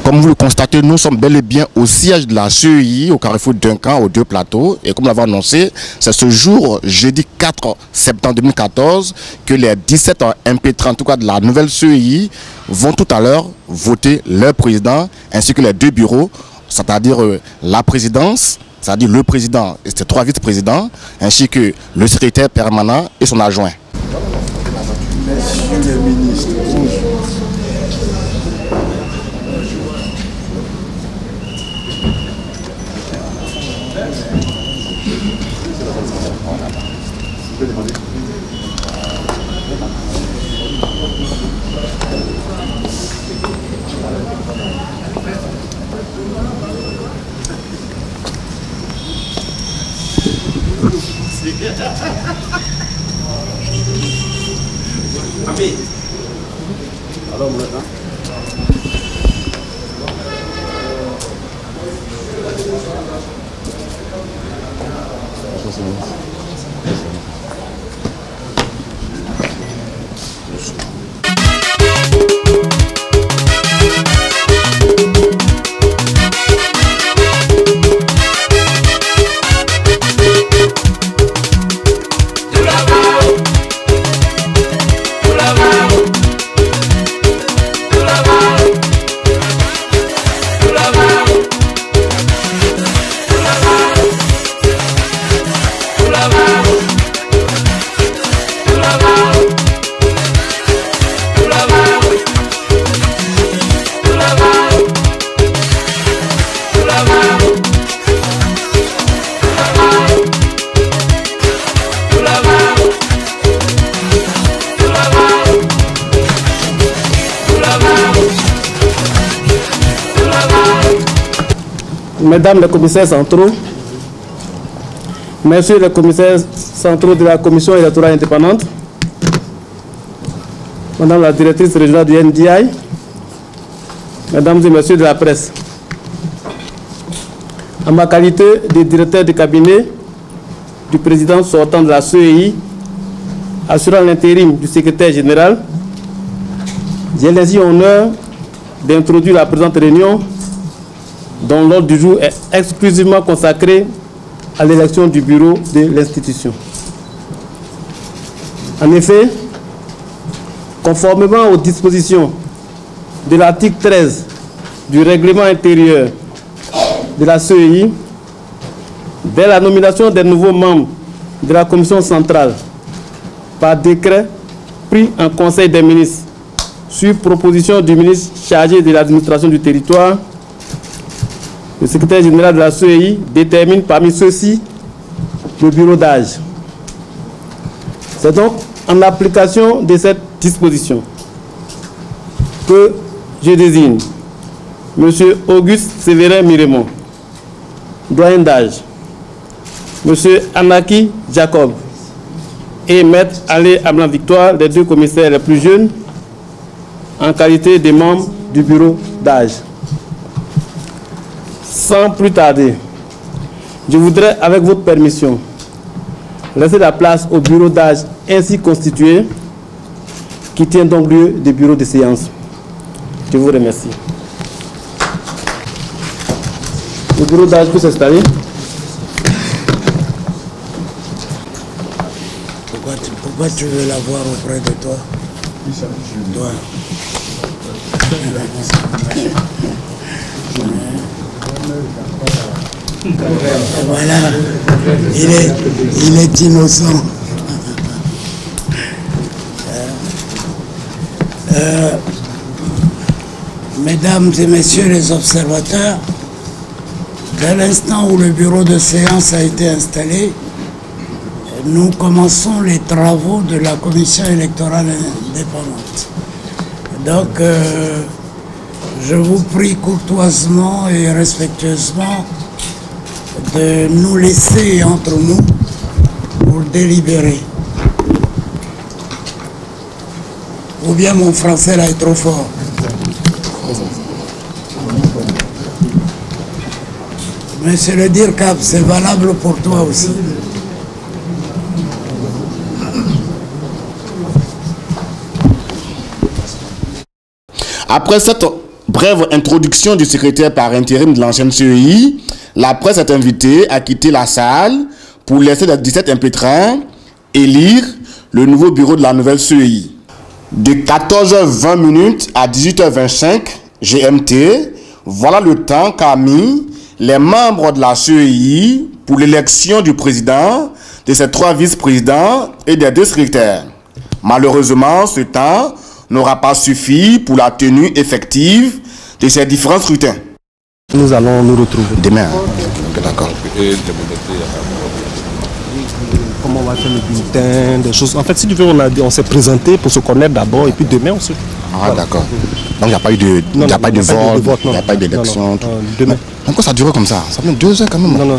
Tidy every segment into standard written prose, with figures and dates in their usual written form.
Comme vous le constatez, nous sommes bel et bien au siège de la CEI, au carrefour Duncan, aux deux plateaux. Et comme l'avons annoncé, c'est ce jour, jeudi 4 septembre 2014, que les 17 MP30, en tout cas de la nouvelle CEI, vont tout à l'heure voter leur président, ainsi que les deux bureaux, c'est-à-dire la présidence, c'est-à-dire le président et ses trois vice-présidents, ainsi que le secrétaire permanent et son adjoint. Messieurs les ministres, bonjour. Alors, maintenant. Mesdames les commissaires centraux, messieurs les commissaires centraux de la Commission électorale indépendante, Madame la directrice régionale du NDI, Mesdames et messieurs de la presse, en ma qualité de directeur de cabinet du président sortant de la CEI, assurant l'intérim du secrétaire général, j'ai l'ainsi honneur d'introduire la présente réunion dont l'ordre du jour est exclusivement consacré à l'élection du bureau de l'institution. En effet, conformément aux dispositions de l'article 13 du règlement intérieur de la CEI, dès la nomination des nouveaux membres de la commission centrale par décret pris en Conseil des ministres sur proposition du ministre chargé de l'administration du territoire, le secrétaire général de la CEI détermine parmi ceux-ci le bureau d'âge. C'est donc en application de cette disposition que je désigne M. Auguste Séverin Miremont, doyen d'âge, M. Anaki Jacob et Maître Allé Ablan Victoire, les deux commissaires les plus jeunes, en qualité de membres du bureau d'âge. Sans plus tarder, je voudrais, avec votre permission, laisser la place au bureau d'âge ainsi constitué, qui tient donc lieu de bureau de séance. Je vous remercie. Le bureau d'âge peut s'installer. Pourquoi tu veux l'avoir auprès de toi? Toi. Voilà, il est innocent. Mesdames et messieurs les observateurs, dès l'instant où le bureau de séance a été installé, nous commençons les travaux de la commission électorale indépendante. Donc, je vous prie courtoisement et respectueusement de nous laisser entre nous pour délibérer. Ou bien mon français là est trop fort. Mais c'est le dire cap, c'est valable pour toi aussi. Après cette brève introduction du secrétaire par intérim de l'ancienne CEI, la presse est invitée à quitter la salle pour laisser les 17 impétrants élire le nouveau bureau de la nouvelle CEI. De 14h20 à 18h25 GMT, voilà le temps qu'a mis les membres de la CEI pour l'élection du président, de ses 3 vice-présidents et des 2 secrétaires. Malheureusement, ce temps n'aura pas suffi pour la tenue effective de ces différents scrutins. Nous allons nous retrouver. Demain, okay, d'accord. Comment on va faire le bulletin, des choses. En fait, si tu veux, on s'est présenté pour se connaître d'abord et puis demain on se... Ah voilà. D'accord. Donc il n'y a pas eu de, vote, il n'y a pas eu d'élection. Demain. Pourquoi ça a duré comme ça? Ça fait 2 heures quand même. Non.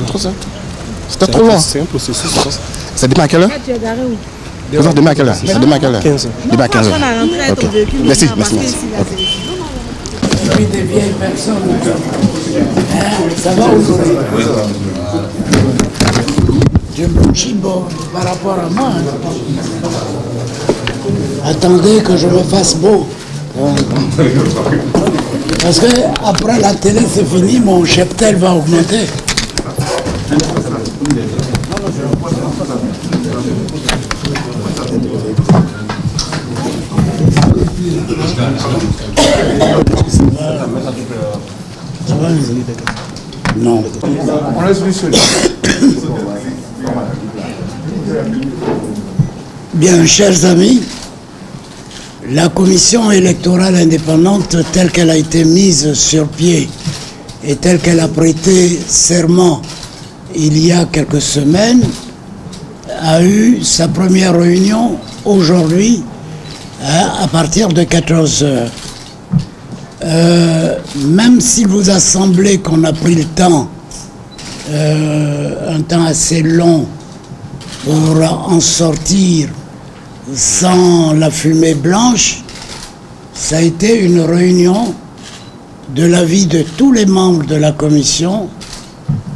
C'était trop long. C'est un processus. C'est demain à quelle heure? Demain à quelle heure? C'est demain à quelle heure? 15h. Demain à 15h. Ok. Merci. Okay. Et puis des vieilles personnes. Ça va aujourd'hui? Je blanchis bon par rapport à moi. Attendez que je me fasse beau. Parce que après la télé c'est fini, mon cheptel va augmenter. Ça va, non. On laisse lui seul. Bien, chers amis, la commission électorale indépendante telle qu'elle a été mise sur pied et telle qu'elle a prêté serment il y a quelques semaines a eu sa première réunion aujourd'hui à partir de 14 heures. Même s'il vous a semblé qu'on a pris le temps, un temps assez long pour en sortir sans la fumée blanche, ça a été une réunion de l'avis de tous les membres de la commission,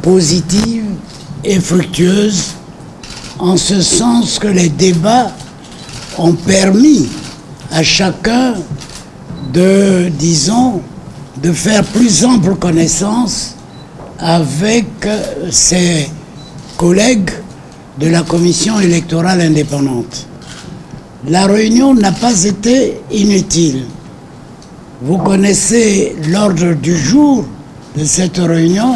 positive et fructueuse, en ce sens que les débats ont permis à chacun de, disons, de faire plus ample connaissance avec ses collègues de la commission électorale indépendante. La réunion n'a pas été inutile. Vous connaissez l'ordre du jour de cette réunion,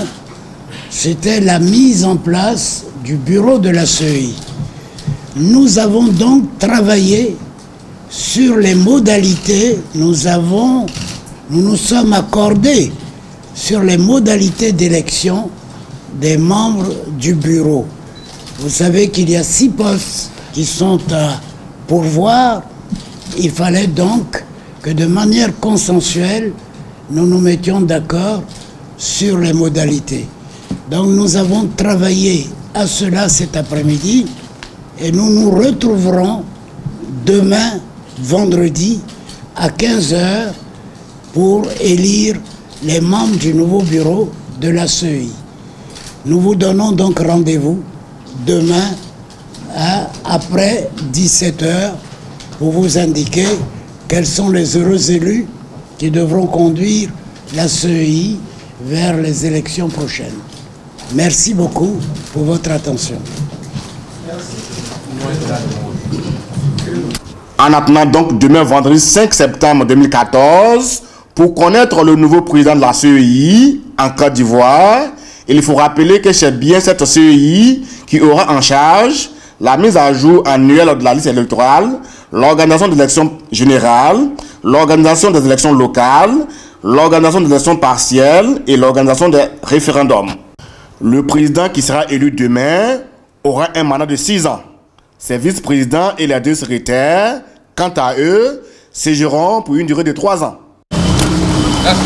c'était la mise en place du bureau de la CEI. Nous avons donc travaillé sur les modalités, nous nous sommes accordés sur les modalités d'élection des membres du bureau. Vous savez qu'il y a 6 postes qui sont à pourvoir. Il fallait donc que de manière consensuelle, nous nous mettions d'accord sur les modalités. Donc nous avons travaillé à cela cet après-midi et nous nous retrouverons demain, vendredi, à 15 h pour élire les membres du nouveau bureau de la CEI. Nous vous donnons donc rendez-vous demain après 17 h pour vous indiquer quels sont les heureux élus qui devront conduire la CEI vers les élections prochaines. Merci beaucoup pour votre attention. En attendant donc demain vendredi 5 septembre 2014, pour connaître le nouveau président de la CEI en Côte d'Ivoire, il faut rappeler que c'est bien cette CEI qui aura en charge la mise à jour annuelle de la liste électorale, l'organisation des élections générales, l'organisation des élections locales, l'organisation des élections partielles et l'organisation des référendums. Le président qui sera élu demain aura un mandat de 6 ans. Ses vice-présidents et les 2 secrétaires, quant à eux, siégeront pour une durée de 3 ans. Merci.